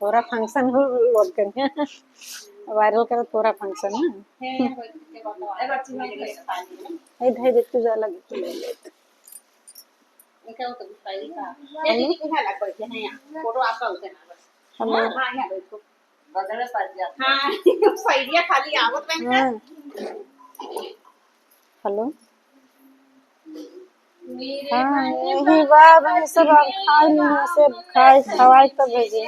थोड़ा फंक्शन हो लोड करके वायरल कर थोड़ा फंक्शन ना इधर देख तू जाला तू ले ले हेलो हाँ यही बात है सब आप खाए नहीं से खाए खवाए तो भेजे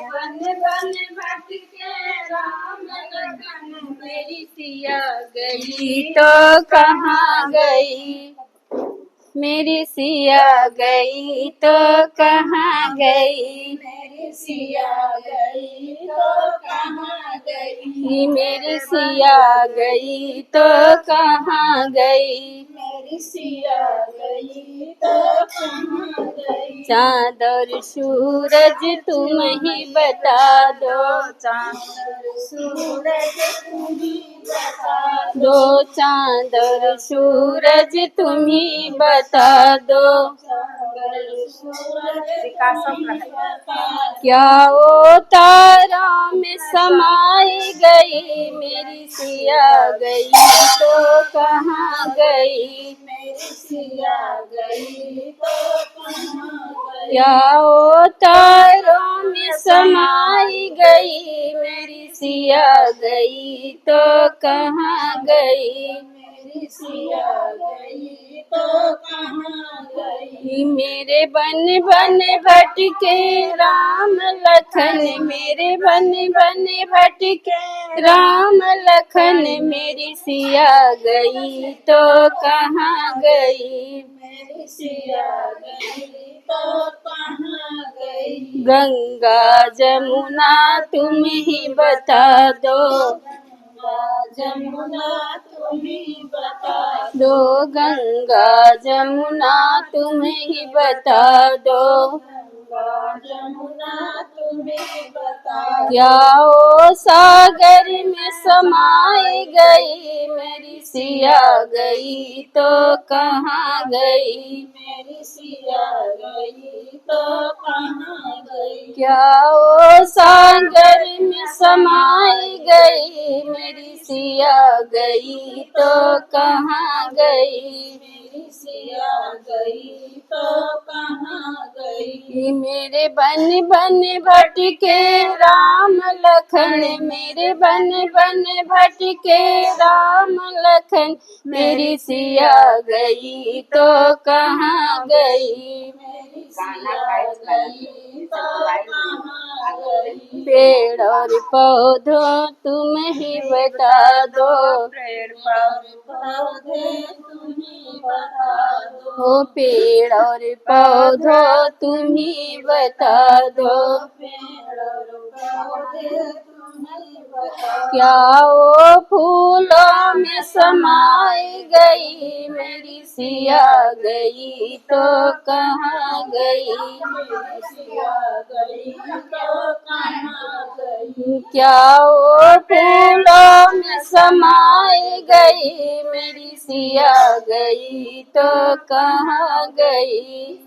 मेरी सिया गई तो कहाँ गई, मेरी सिया गई तो कहाँ गई, मेरी सिया गई तो कहाँ गई, मेरी सिया गई तो कहाँ गई, मेरी सिया गई तो कहाँ गई। चाँद और सूरज तुम ही बता दो, चाँद और सूरज तुम ही बता दो, चाँद और सूरज तुम ही बता दो, क्या वो तारा में समाई गई, मेरी सिया गई तो कहाँ गई, मेरी सिया गई तो कहाँ गई। क्या वो तारों में समाई गई, मेरी सिया गई तो कहाँ गई, मेरी सिया गई तो कहाँ गई। मेरे बन बन भटके राम लखन, मेरे बन बन भटके राम लखन, मेरी सिया गई तो कहाँ गई, मेरी सिया गई तो कहाँ गई। गंगा जमुना तुम ही बता दो, जमुना तुम ही बता दो, गंगा जमुना तुम ही बता दो, जमुना तुम ही बता दो। क्या ओ सागर में समाई गई, मेरी सिया गई तो कहाँ गई, मेरी सिया गई तो कहाँ गई। क्या ओ सागर में समाई गई, मेरी सिया गई तो कहाँ गई, मेरी सिया गई तो कहाँ गई। मेरे बन बन भटके राम लखन, मेरे बन बन भटके राम लखन, मेरी सिया गई तो कहाँ गई, मेरी सिया गई तो कहाँ गई। पेड़ और पौधों तुम ही बता दो, पेड़ और पौधे तुम ही बता दो, पेड़ और पौधों तुम ही बता दो, पेड़ और पौधे तुम ही बता दो। क्या वो फूलों में समाई गई, मेरी सिया गई तो कहाँ गई, मेरी सिया गई तो कहाँ गई। क्या वो फूलों में समाई गई, मेरी सिया गई तो कहाँ गई,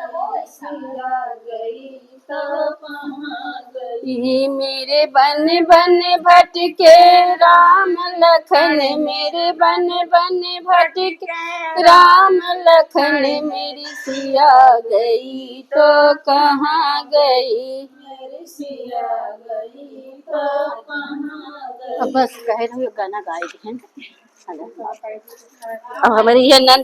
सिया गई तो कहाँ गई। मेरे बन बन भटके राम लखन, मेरे बन बन भटके राम लखन, मेरी सिया गई तो कहाँ गई, मेरी सिया गई तो कहाँ गई। अब बस कहे गाना गाए हैं अब हमारी ये